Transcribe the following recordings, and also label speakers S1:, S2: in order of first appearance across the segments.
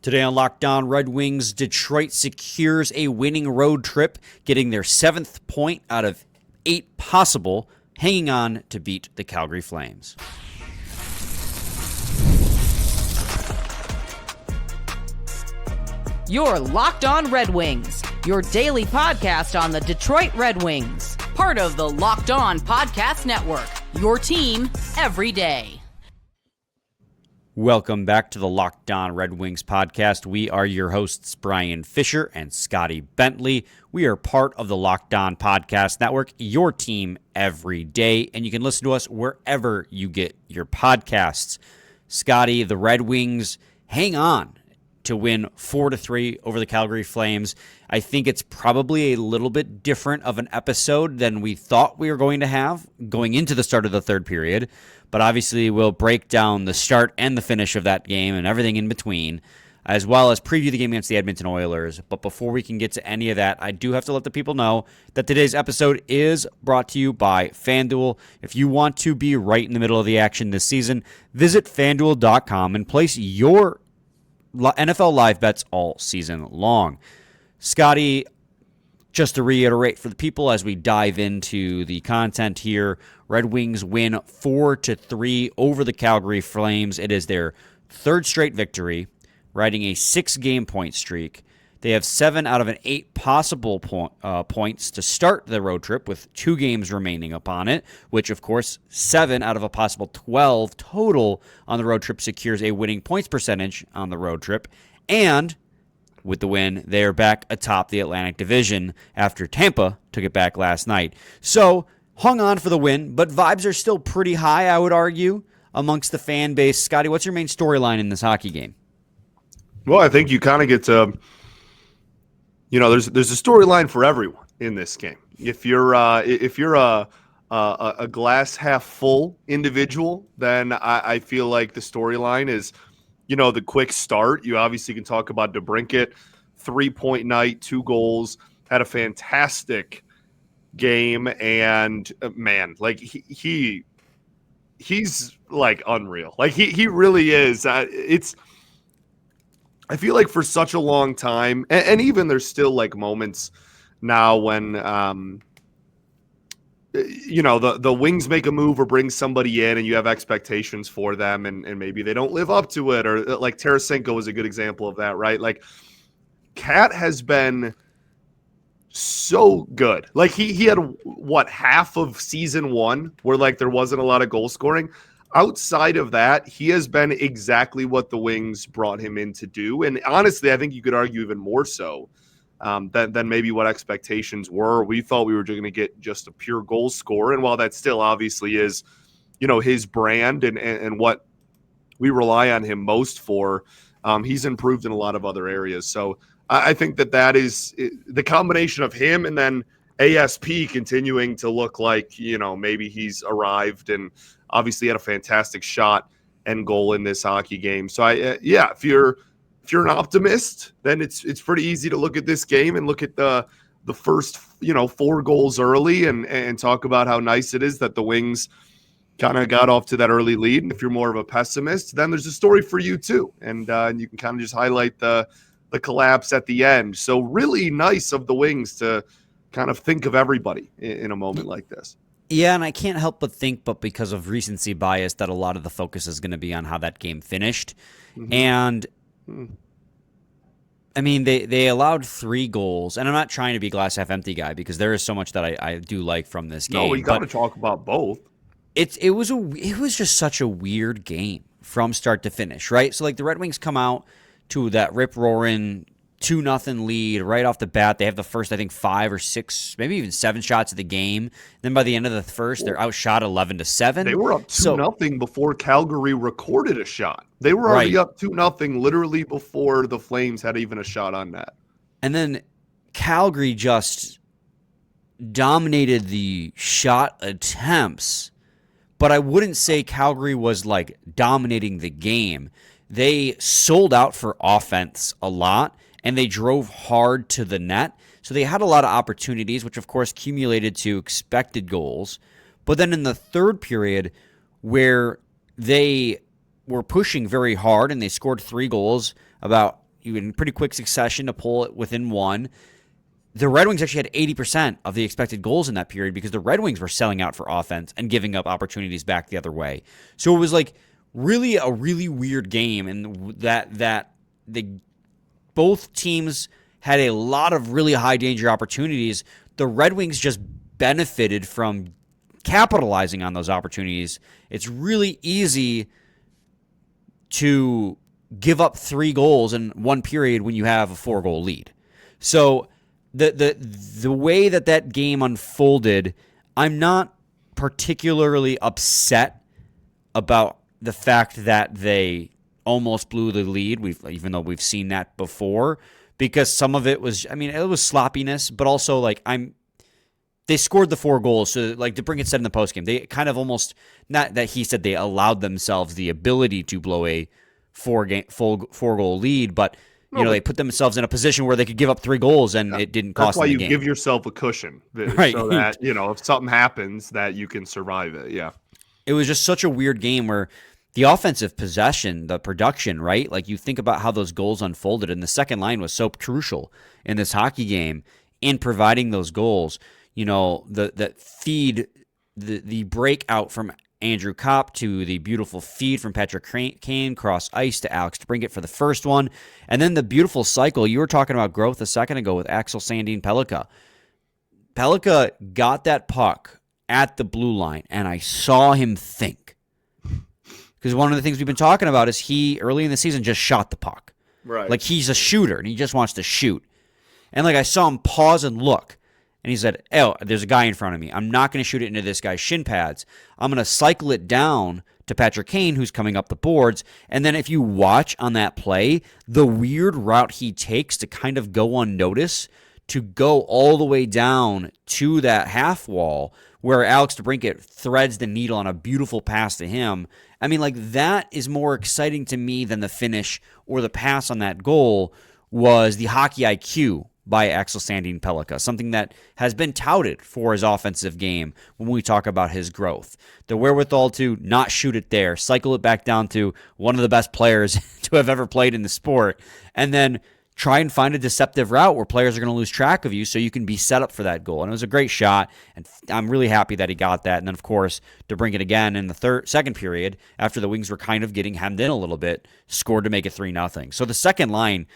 S1: Today on Locked On Red Wings, Detroit secures a winning road trip, getting their 7th point out of 8 possible, hanging on to beat the Calgary Flames.
S2: You're Locked On Red Wings, your daily podcast on the Detroit Red Wings. Part of the Locked On Podcast Network, your team every day.
S1: Welcome back to the Locked On Red Wings podcast. We are your hosts, Brian Fisher and Scotty Bentley. We are part of the Locked On Podcast Network, your team every day, and you can listen to us wherever you get your podcasts. Scotty, the Red Wings hang on to win 4-3 over the Calgary Flames. I think it's probably a little bit different of an episode than we thought we were going to have going into the start of the third period. But obviously, we'll break down the start and the finish of that game and everything in between, as well as preview the game against the Edmonton Oilers. But before we can get to any of that, I do have to let the people know that today's episode is brought to you by FanDuel. If you want to be right in the middle of the action this season, visit FanDuel.com and place your NFL live bets all season long. Scotty, just to reiterate for the people as we dive into the content here, Red Wings win 4-3 over the Calgary Flames. It is their third straight victory, riding a 6-game point streak. They have 7 out of 8 possible points to start the road trip with 2 games remaining upon it, which, of course, 7 out of a possible 12 total on the road trip secures a winning points percentage on the road trip. And with the win, they are back atop the Atlantic Division after Tampa took it back last night. So, hung on for the win, but vibes are still pretty high, I would argue, amongst the fan base. Scotty, what's your main storyline in this hockey game?
S3: Well, I think you kind of get to, there's a storyline for everyone in this game. If you're a glass half full individual, then I feel like the storyline is, the quick start. You obviously can talk about DeBrincat, 3-point night, 2 goals, had a fantastic game, and man, like he's like unreal. Like he really is. I feel like for such a long time, and even there's still like moments now when the Wings make a move or bring somebody in and you have expectations for them and maybe they don't live up to it, or like Tarasenko is a good example of that, right? Like Cat has been so good. Like he had half of season 1 where like there wasn't a lot of goal scoring. Outside of that, he has been exactly what the Wings brought him in to do. And honestly, I think you could argue even more so than maybe what expectations were. We thought we were going to get just a pure goal scorer. And while that still obviously is, his brand and what we rely on him most for, he's improved in a lot of other areas. So I think that is the combination of him and then ASP continuing to look like, maybe he's arrived, and obviously had a fantastic shot and goal in this hockey game. So if you're an optimist, then it's pretty easy to look at this game and look at the first 4 goals early and talk about how nice it is that the Wings kind of got off to that early lead. And if you're more of a pessimist, then there's a story for you too, and you can kind of just highlight the collapse at the end. So really nice of the Wings to kind of think of everybody in a moment like this.
S1: Yeah, and I can't help but think, but because of recency bias, that a lot of the focus is going to be on how that game finished. Mm-hmm. And, I mean, they allowed 3 goals, and I'm not trying to be glass half empty guy because there is so much that I do like from this game.
S3: No, we got to talk about both.
S1: It was just such a weird game from start to finish, right? So, like, the Red Wings come out to that rip-roaring 2-0 lead right off the bat. They have the first, I think, 5 or 6, maybe even 7 shots of the game. Then by the end of the first, they're outshot 11-7.
S3: They were up 2-0 before Calgary recorded a shot. They were already up 2-0 literally before the Flames had even a shot on net.
S1: And then Calgary just dominated the shot attempts, but I wouldn't say Calgary was like dominating the game. They sold out for offense a lot, and they drove hard to the net. So they had a lot of opportunities, which of course accumulated to expected goals. But then in the third period, where they were pushing very hard and they scored 3 goals about in pretty quick succession to pull it within one. The Red Wings actually had 80% of the expected goals in that period because the Red Wings were selling out for offense and giving up opportunities back the other way. So it was like really a really weird game, and that both teams had a lot of really high danger opportunities. The Red Wings just benefited from capitalizing on those opportunities. It's really easy to give up 3 goals in one period when you have a 4-goal lead. So the way that game unfolded, I'm not particularly upset about the fact that they almost blew the lead. Even though we've seen that before, because some of it was, it was sloppiness, but also they scored the 4 goals. So like DeBrincat said in the postgame, they kind of almost, not that he said they allowed themselves the ability to blow a 4-goal lead, but they put themselves in a position where they could give up 3 goals and it didn't cost them the game.
S3: That's why you give yourself a cushion,
S1: right?
S3: So that, if something happens, that you can survive it. Yeah.
S1: It was just such a weird game where the offensive possession, the production, right? Like you think about how those goals unfolded, and the second line was so crucial in this hockey game in providing those goals. The feed, the breakout from Andrew Kopp to the beautiful feed from Patrick Kane cross ice to Alex DeBrincat for the first one. And then the beautiful cycle. You were talking about growth a second ago with Axel Sandin-Pellikka. Pellikka got that puck at the blue line, and I saw him think. Because one of the things we've been talking about is he, early in the season, just shot the puck.
S3: Right.
S1: Like he's a shooter, and he just wants to shoot. And I saw him pause and look. And he said, there's a guy in front of me. I'm not going to shoot it into this guy's shin pads. I'm going to cycle it down to Patrick Kane, who's coming up the boards. And then if you watch on that play, the weird route he takes to kind of go unnoticed, to go all the way down to that half wall where Alex DeBrincat threads the needle on a beautiful pass to him. That is more exciting to me than the finish or the pass on that goal was the hockey IQ by Axel Sandin-Pellikka, something that has been touted for his offensive game when we talk about his growth. The wherewithal to not shoot it there, cycle it back down to one of the best players to have ever played in the sport, and then try and find a deceptive route where players are going to lose track of you so you can be set up for that goal. And it was a great shot, and I'm really happy that he got that. And then, of course, to bring it again in the second period, after the Wings were kind of getting hemmed in a little bit, scored to make it 3-0. So the second line,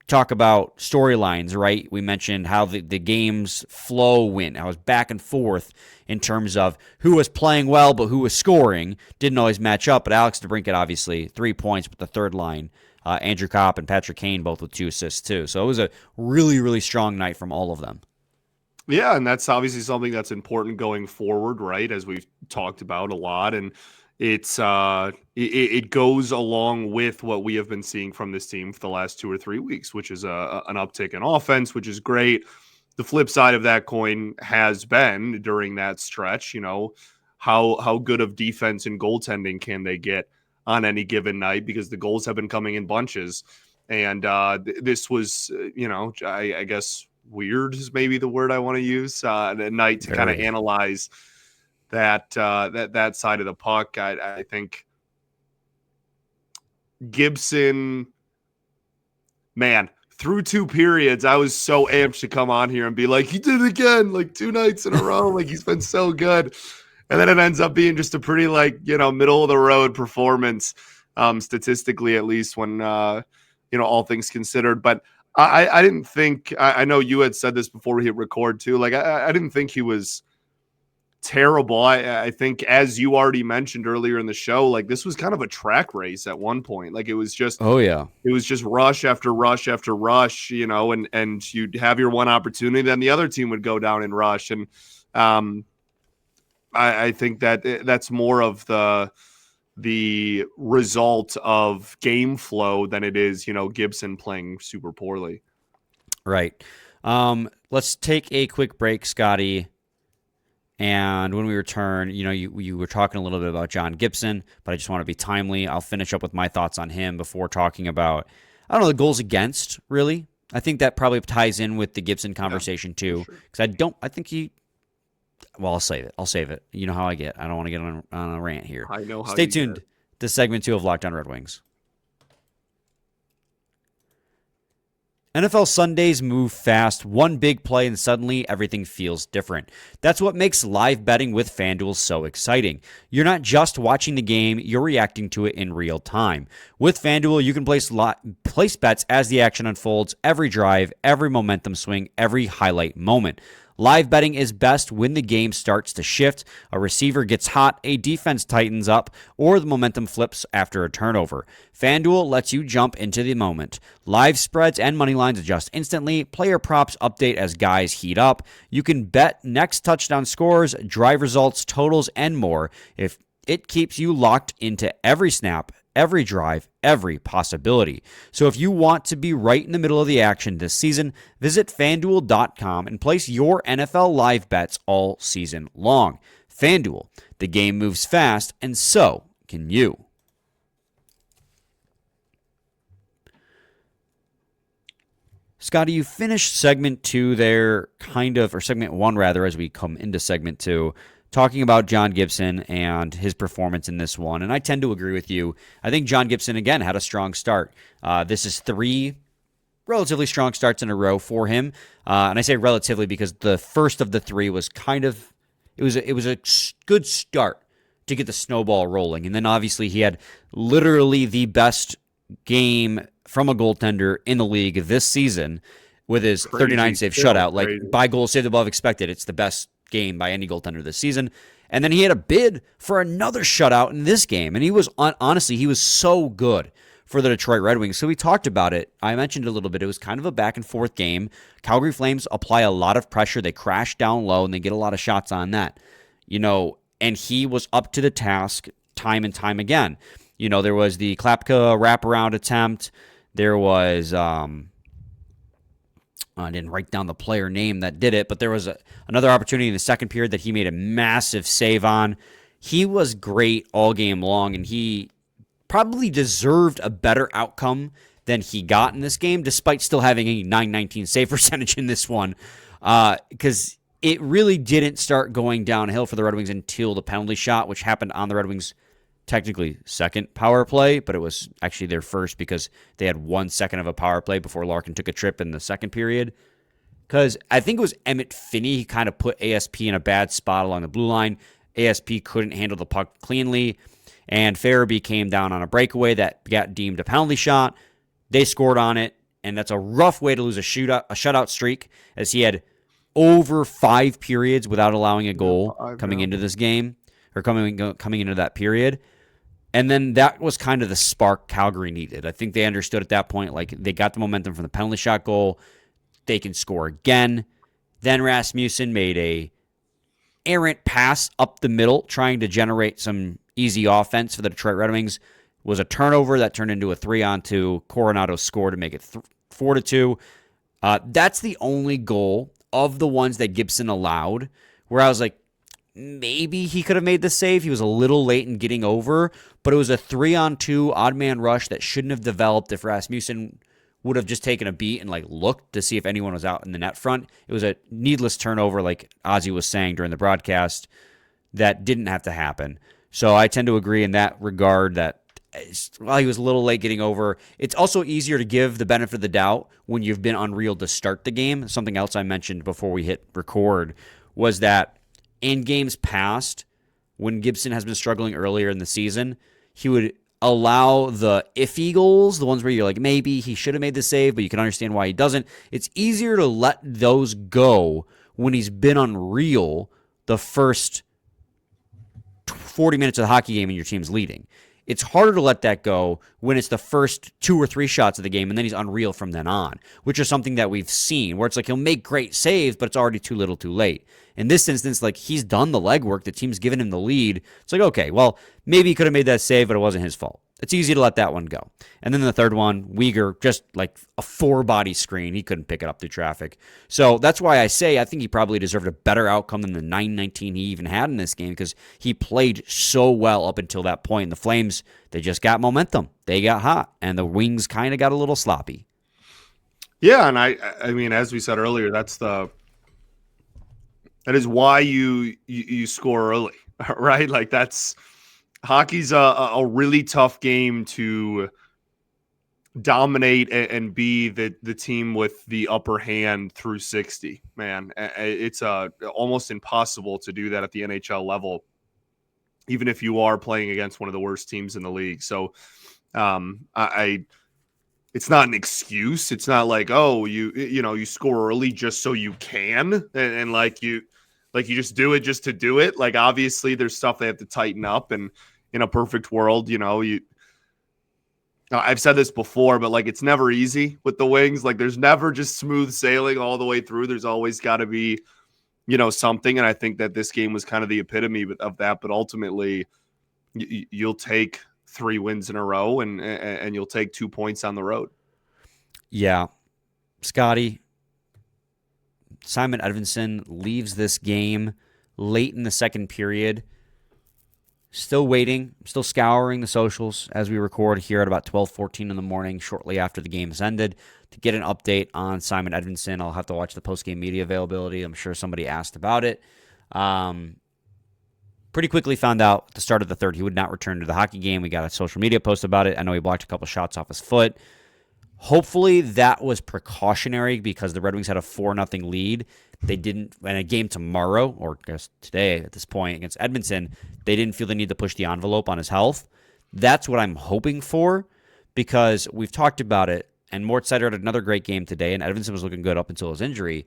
S1: talk about storylines, right? We mentioned how the game's flow went. I was back and forth in terms of who was playing well but who was scoring. Didn't always match up, but Alex DeBrincat, obviously, 3 points with the third line. Andrew Kopp and Patrick Kane both with 2 assists, too. So it was a really, really strong night from all of them.
S3: Yeah, and that's obviously something that's important going forward, right? As we've talked about a lot, and it goes along with what we have been seeing from this team for the last 2 or 3 weeks, which is an uptick in offense, which is great. The flip side of that coin has been during that stretch, how good of defense and goaltending can they get on any given night, because the goals have been coming in bunches. And this was, I guess weird is maybe the word I want to use, a night to kind of analyze that side of the puck. I think Gibson, man, through 2 periods, I was so amped to come on here and be like, he did it again, 2 nights in a row. He's been so good. And then it ends up being just a pretty middle of the road performance, statistically, at least when, all things considered. But I didn't think, I know you had said this before we hit record too. I didn't think he was terrible. I think, as you already mentioned earlier in the show, this was kind of a track race at one point. It was just, it was just rush after rush after rush, and you'd have your one opportunity, then the other team would go down and rush. And I think that's more of the result of game flow than it is, Gibson playing super poorly.
S1: Right. Let's take a quick break, Scotty. And when we return, you were talking a little bit about John Gibson, but I just want to be timely. I'll finish up with my thoughts on him before talking about, the goals against, really. I think that probably ties in with the Gibson conversation too. Because I think he, well, I'll save it. You know how I get. I don't want to get on a rant here.
S3: I know how.
S1: Stay tuned to segment 2 of Locked On Red Wings. NFL Sundays move fast, one big play, and suddenly everything feels different. That's what makes live betting with FanDuel so exciting. You're not just watching the game, you're reacting to it in real time. With FanDuel, you can place bets as the action unfolds, every drive, every momentum swing, every highlight moment. Live betting is best when the game starts to shift, a receiver gets hot, a defense tightens up, or the momentum flips after a turnover. FanDuel lets you jump into the moment. Live spreads and money lines adjust instantly. Player props update as guys heat up. You can bet next touchdown scores, drive results, totals, and more. If it keeps you locked into every snap, every drive, every possibility. So if you want to be right in the middle of the action this season, visit FanDuel.com and place your NFL live bets all season long. FanDuel, the game moves fast, and so can you. Scotty, you finished segment 2 there, or segment 1 rather, as we come into segment 2. Talking about John Gibson and his performance in this one. And I tend to agree with you. I think John Gibson, again, had a strong start. This is 3 relatively strong starts in a row for him. And I say relatively because the first of the 3 was it was a good start to get the snowball rolling. And then obviously he had literally the best game from a goaltender in the league this season with his 39 save shutout. Like, by goals saved above expected, it's the best game by any goaltender this season. And then he had a bid for another shutout in this game. And he was, honestly, he was so good for the Detroit Red Wings. So we talked about it. I mentioned it a little bit. It was kind of a back and forth game. Calgary Flames apply a lot of pressure. They crash down low and they get a lot of shots on that. And he was up to the task time and time again. There was the Klapka wraparound attempt. There was, I didn't write down the player name that did it, but there was another opportunity in the second period that he made a massive save on. He was great all game long, and he probably deserved a better outcome than he got in this game, despite still having a .919 save percentage in this one, because it really didn't start going downhill for the Red Wings until the penalty shot, which happened on the Red Wings' technically second power play, but it was actually their first because they had 1 second of a power play before Larkin took a trip in the second period. Because I think it was Emmett Finney. He kind of put ASP in a bad spot along the blue line. ASP couldn't handle the puck cleanly, and Farabee came down on a breakaway that got deemed a penalty shot. They scored on it, and that's a rough way to lose a shutout streak, as he had over 5 periods without allowing a goal coming into this game, or coming into that period. And then that was kind of the spark Calgary needed. I think they understood at that point, like, they got the momentum from the penalty shot goal. They can score again. Then Rasmussen made a errant pass up the middle, trying to generate some easy offense for the Detroit Red Wings. Was a turnover that turned into a 3-on-2. Coronado scored to make it 4-2. That's the only goal of the ones that Gibson allowed where I was like, maybe he could have made the save. He was a little late in getting over, but it was a 3-on-2 odd man rush that shouldn't have developed if Rasmussen would have just taken a beat and looked to see if anyone was out in the net front. It was a needless turnover, like Ozzy was saying during the broadcast, that didn't have to happen. So I tend to agree in that regard that while he was a little late getting over, it's also easier to give the benefit of the doubt when you've been unreal to start the game. Something else I mentioned before we hit record was that in games past, when Gibson has been struggling earlier in the season, he would allow the iffy goals, the ones where you're like, maybe he should have made the save, but you can understand why he doesn't. It's easier to let those go when he's been unreal the first 40 minutes of the hockey game and your team's leading. It's harder to let that go when it's the first 2 or 3 shots of the game and then he's unreal from then on, which is something that we've seen where it's like he'll make great saves, but it's already too little too late. In this instance, he's done the legwork, the team's given him the lead. It's like, okay, well, maybe he could have made that save, but it wasn't his fault. It's easy to let that one go. And then the third one, Weegar, just like a 4-body screen. He couldn't pick it up through traffic. So that's why I say I think he probably deserved a better outcome than the .919 he even had in this game because he played so well up until that point. The Flames, they just got momentum. They got hot, and the Wings kind of got a little sloppy.
S3: Yeah, and I mean, as we said earlier, that is why you score early, right? Hockey's a really tough game to dominate and be the team with the upper hand through 60. Man, it's almost impossible to do that at the NHL level, even if you are playing against one of the worst teams in the league. So it's not an excuse. It's not like, oh, you score early just so you can, and like you just do it just to do it. Like, obviously there's stuff they have to tighten up, and in a perfect world, I've said this before, but like, it's never easy with the Wings. Like, there's never just smooth sailing all the way through. There's always got to be, something. And I think that this game was kind of the epitome of that. But ultimately, you'll take 3 wins in a row, and you'll take 2 points on the road.
S1: Yeah. Scotty, Simon Edvinsson leaves this game late in the second period. Still waiting, still scouring the socials as we record here at about 12:14 in the morning, shortly after the game has ended, to get an update on Simon Edvinsson. I'll have to watch the post-game media availability. I'm sure somebody asked about it. Pretty quickly found out at the start of the third he would not return to the hockey game. We got a social media post about it. I know he blocked a couple shots off his foot. Hopefully that was precautionary because the Red Wings had a 4-0 lead. They didn't, in a game tomorrow, or I guess today at this point against Edmonton, they didn't feel the need to push the envelope on his health. That's what I'm hoping for, because we've talked about it, and Mort Seider had another great game today, and Edvinsson was looking good up until his injury.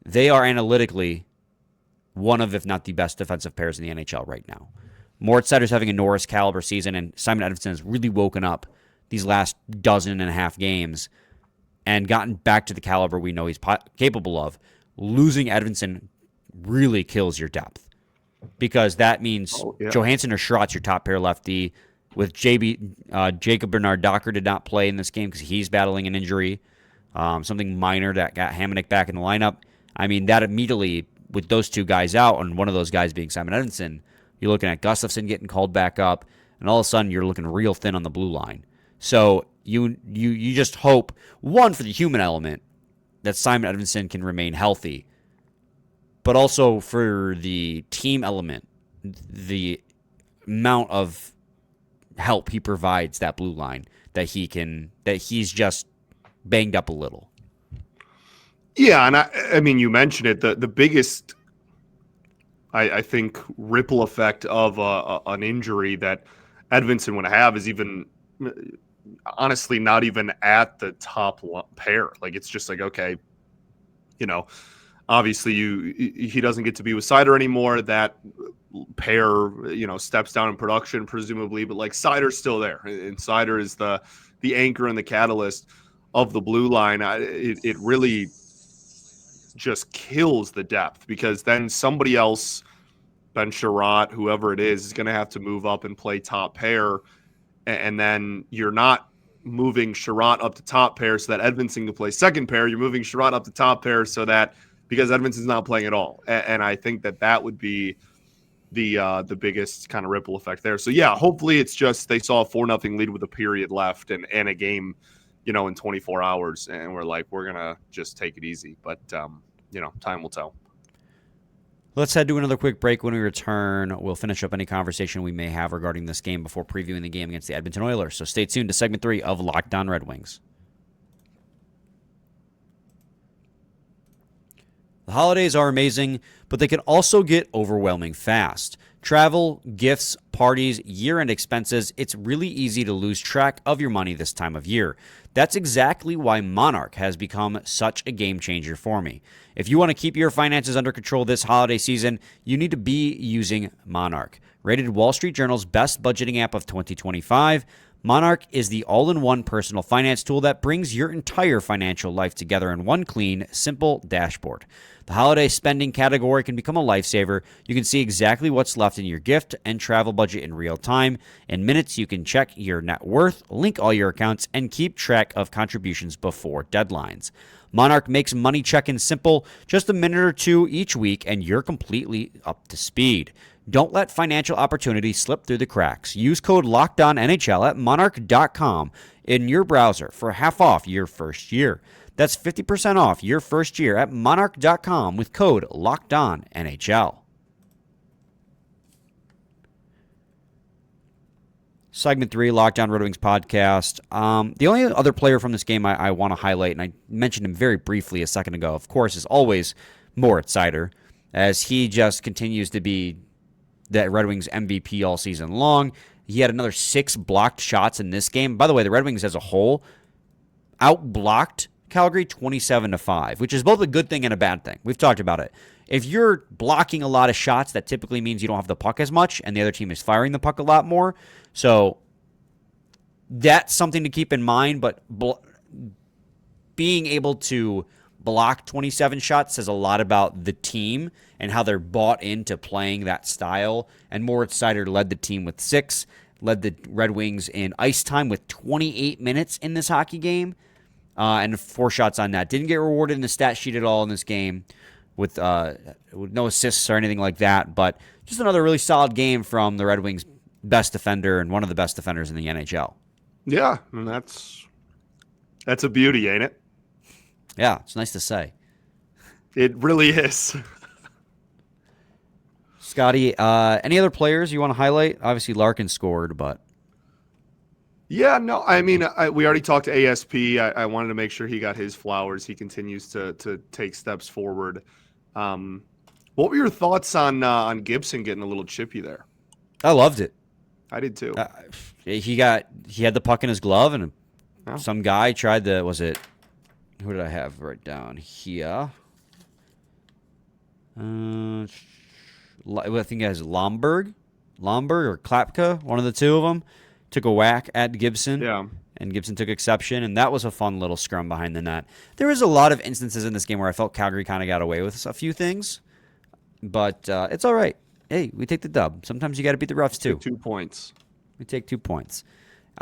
S1: They are analytically one of, if not the best defensive pairs in the NHL right now. Mort Seider's having a Norris caliber season, and Simon Edvinsson has really woken up these last 12.5 games and gotten back to the caliber we know he's capable of. Losing Edvinsson really kills your depth, because that means Johansson or Schrot's your top pair lefty. With Jacob Bernard-Docker did not play in this game because he's battling an injury, something minor that got Hamonic back in the lineup. I mean, that immediately, with those two guys out, and one of those guys being Simon Edvinsson, you're looking at Gustafsson getting called back up, and all of a sudden you're looking real thin on the blue line. So you just hope, one, for the human element, that Simon Edvinsson can remain healthy, but also for the team element, the amount of help he provides that blue line, that he's just banged up a little.
S3: Yeah, and I mean, you mentioned it. The biggest, I think, ripple effect of an injury that Edvinsson would have is even, honestly, not even at the top pair. Like, it's just like, okay, obviously he doesn't get to be with Seider anymore. That pair, steps down in production presumably, but like, Seider's still there, and Seider is the anchor and the catalyst of the blue line. It really just kills the depth, because then somebody else, Ben Sherratt, whoever it is going to have to move up and play top pair. And then you're not moving Sherratt up to top pair so that Edvinsson can play second pair. You're moving Sherratt up to top pair so that, because Edvinsson's not playing at all. And I think that would be the biggest kind of ripple effect there. So yeah, hopefully it's just they saw a 4-0 lead with a period left and a game, in 24 hours. And we're like, we're going to just take it easy. But, time will tell.
S1: Let's head to another quick break. When we return, we'll finish up any conversation we may have regarding this game before previewing the game against the Edmonton Oilers. So stay tuned to segment 3 of Locked On Red Wings. The holidays are amazing, but they can also get overwhelming fast. Travel, gifts, parties, year-end expenses, it's really easy to lose track of your money this time of year. That's exactly why Monarch has become such a game changer for me. If you want to keep your finances under control this holiday season, you need to be using Monarch. Rated Wall Street Journal's best budgeting app of 2025, Monarch is the all-in-one personal finance tool that brings your entire financial life together in one clean, simple dashboard. The holiday spending category can become a lifesaver. You can see exactly what's left in your gift and travel budget in real time. In minutes, you can check your net worth, link all your accounts, and keep track of contributions before deadlines. Monarch makes money check-in simple, just a minute or two each week, and you're completely up to speed. Don't let financial opportunity slip through the cracks. Use code LOCKEDONNHL at monarch.com in your browser for half off your first year. That's 50% off your first year at monarch.com with code LOCKEDONNHL. Segment 3, Lockdown Red Wings podcast. The only other player from this game I want to highlight, and I mentioned him very briefly a second ago, of course, is always Moritz Seider, as he just continues to be the Red Wings MVP all season long. He had another 6 blocked shots in this game. By the way, the Red Wings as a whole out-blocked Calgary 27-5, which is both a good thing and a bad thing. We've talked about it. If you're blocking a lot of shots, that typically means you don't have the puck as much, and the other team is firing the puck a lot more. So that's something to keep in mind, but being able to block 27 shots says a lot about the team and how they're bought into playing that style. And Moritz Seider led the team with 6, led the Red Wings in ice time with 28 minutes in this hockey game, and 4 shots on net. Didn't get rewarded in the stat sheet at all in this game with no assists or anything like that, but just another really solid game from the Red Wings' best defender and one of the best defenders in the NHL.
S3: Yeah, and that's a beauty, ain't it?
S1: Yeah, it's nice to say.
S3: It really is.
S1: Scotty, any other players you want to highlight? Obviously, Larkin scored, but...
S3: Yeah, no, I mean, we already talked to ASP. I wanted to make sure he got his flowers. He continues to take steps forward. What were your thoughts on Gibson getting a little chippy there?
S1: I loved it.
S3: I did too.
S1: He had the puck in his glove, and some guy tried to, who did I have right down here? I think it has Lomberg or Klapka, one of the two of them, took a whack at Gibson.
S3: Yeah.
S1: And Gibson took exception, and that was a fun little scrum behind the net. There was a lot of instances in this game where I felt Calgary kind of got away with a few things, but it's all right. Hey, we take the dub. Sometimes you got to beat the Roughs too.
S3: 2 points.
S1: We take 2 points.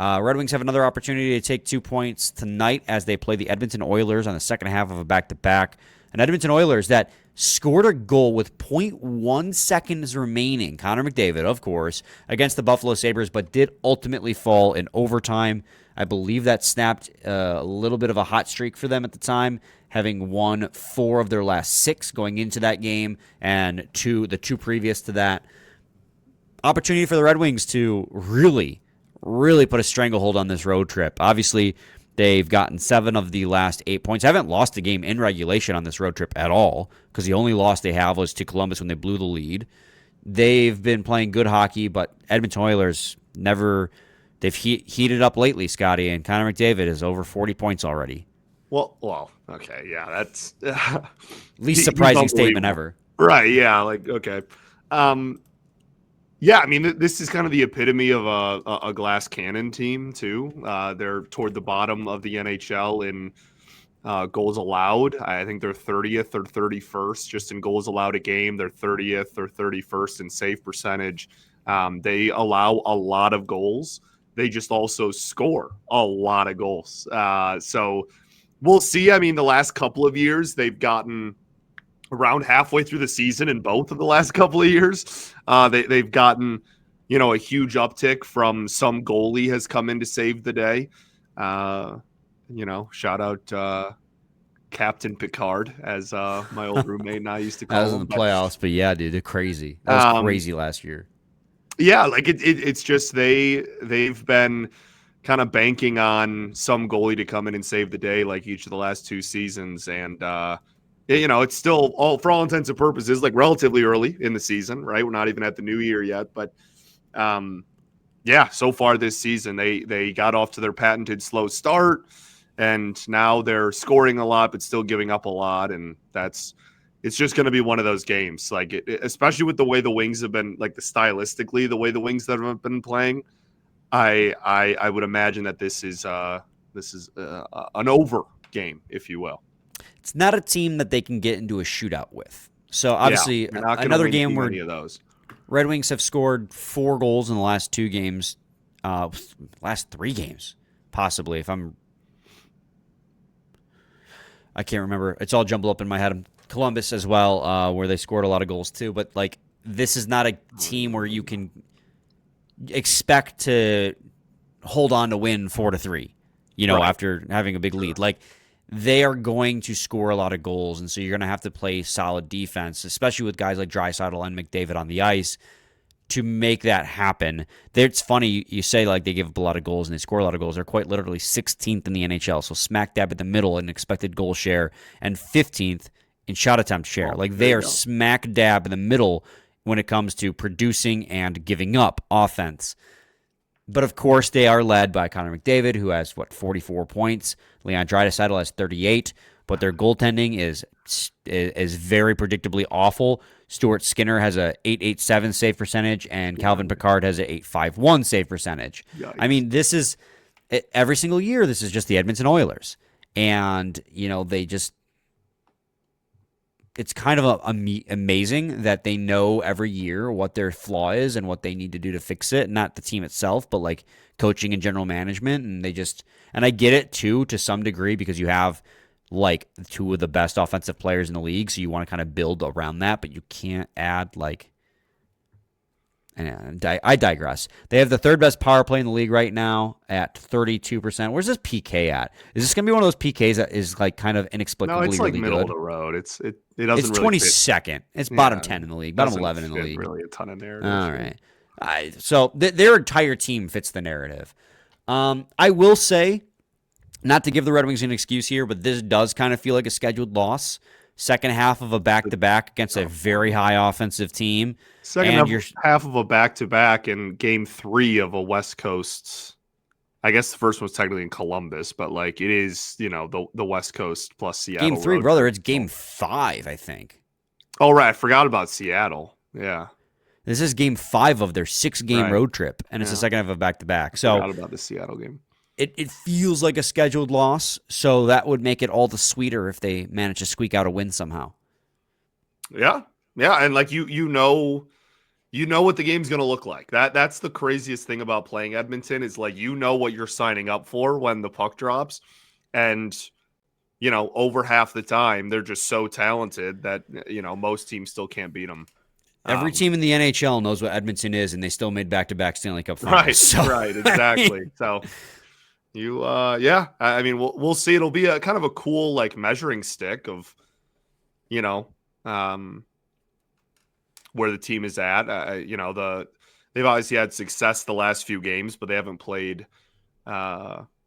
S1: Red Wings have another opportunity to take 2 points tonight as they play the Edmonton Oilers on the second half of a back-to-back. An Edmonton Oilers that scored a goal with 0.1 seconds remaining, Connor McDavid, of course, against the Buffalo Sabres, but did ultimately fall in overtime. I believe that snapped a little bit of a hot streak for them at the time, having won 4 of their last 6 going into that game, and the two previous to that. Opportunity for the Red Wings to really put a stranglehold on this road trip. Obviously, they've gotten 7 of the last 8 points. Haven't lost a game in regulation on this road trip at all, because the only loss they have was to Columbus when they blew the lead. They've been playing good hockey, but Edmonton Oilers they've heated up lately, Scotty, and Connor McDavid is over 40 points already.
S3: Well, okay, yeah, that's
S1: least surprising statement ever.
S3: Right, yeah, okay. Yeah, I mean, this is kind of the epitome of a glass cannon team, too. They're toward the bottom of the NHL in goals allowed. I think they're 30th or 31st just in goals allowed a game. They're 30th or 31st in save percentage. They allow a lot of goals. They just also score a lot of goals. So we'll see. I mean, the last couple of years, they've gotten around halfway through the season in both of the last couple of years. They've gotten, a huge uptick from some goalie has come in to save the day. Shout out Captain Picard, as my old roommate and I used to call him.
S1: That was in the playoffs, but yeah, dude, they're crazy. That was crazy last year.
S3: Yeah, it's just they've been kind of banking on some goalie to come in and save the day like each of the last 2 seasons. And, it's still, for all intents and purposes, relatively early in the season, right? We're not even at the new year yet. But, so far this season, they got off to their patented slow start. And now they're scoring a lot, but still giving up a lot. And it's just going to be one of those games, especially with the way the Wings have been, stylistically, the way the Wings that have been playing. I would imagine that this is an over game, if you will.
S1: It's not a team that they can get into a shootout with. So obviously, another game where
S3: of those.
S1: Red Wings have scored 4 goals in the last 2 games, last 3 games, possibly. I can't remember. It's all jumbled up in my head. Columbus as well, where they scored a lot of goals too. But this is not a team where you can expect to hold on to win 4-3. Right. After having a big lead, they are going to score a lot of goals, and so you're going to have to play solid defense, especially with guys like Draisaitl and McDavid on the ice. to make that happen. It's funny, you say like they give up a lot of goals and they score a lot of goals. They're quite literally 16th in the NHL, so smack dab at the middle in expected goal share and 15th in shot attempt share. Like they are smack dab in the middle when it comes to producing and giving up offense. But of course, they are led by Connor McDavid, who has 44 points. Leon Draisaitl has 38, but their goaltending is very predictably awful. Stuart Skinner has a .887 save percentage, and Calvin Pickard has a .851 save percentage. Yikes. I mean, this is every single year. This is just the Edmonton Oilers, and they just. It's kind of amazing that they know every year what their flaw is and what they need to do to fix it. Not the team itself, but like coaching and general management. And I get it too, to some degree, because you have like two of the best offensive players in the league. So you want to kind of build around that, but you can't add like, and I digress. They have the third best power play in the league right now at 32%. Where's this PK at? Is this going to be one of those PKs that is like kind of inexplicably
S3: no, it's like
S1: really
S3: middle
S1: good?
S3: of the road. It doesn't.
S1: It's
S3: really
S1: 22nd. It's bottom 10 in the league, bottom 11 in the league.
S3: Really a ton of narrative.
S1: All right. So their entire team fits the narrative. I will say, not to give the Red Wings an excuse here, but this does kind of feel like a scheduled loss. Second half of a back-to-back against a very high offensive team.
S3: Second half of a back-to-back in Game 3 of a West Coast. I guess the first one's technically in Columbus, but like it is, the West Coast plus Seattle.
S1: Game 3, brother. It's Game 5, I think.
S3: Oh, right. I forgot about Seattle. Yeah.
S1: This is Game 5 of their 6-game road trip, and it's the second half of a back-to-back. So
S3: I forgot about the Seattle game.
S1: It feels like a scheduled loss, so that would make it all the sweeter if they manage to squeak out a win somehow.
S3: Yeah, and like you know what the game's going to look like. That's the craziest thing about playing Edmonton is like what you're signing up for when the puck drops, and over half the time they're just so talented that most teams still can't beat them.
S1: Every team in the NHL knows what Edmonton is, and they still made back-to-back Stanley Cup finals.
S3: Right, exactly. So. I mean, we'll see. It'll be a kind of a cool like measuring stick of, where the team is at. They've obviously had success the last few games, but they haven't played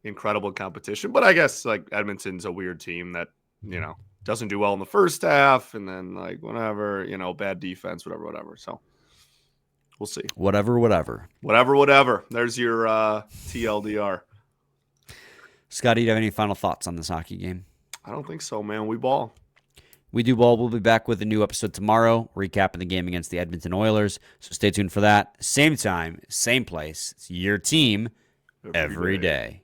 S3: incredible competition. But I guess like Edmonton's a weird team that doesn't do well in the first half, and then like whatever, bad defense, whatever. So we'll see.
S1: Whatever.
S3: There's your TLDR.
S1: Scotty, do you have any final thoughts on this hockey game?
S3: I don't think so, man. We ball.
S1: We do ball. We'll be back with a new episode tomorrow, recapping the game against the Edmonton Oilers. So stay tuned for that. Same time, same place. It's your team every day.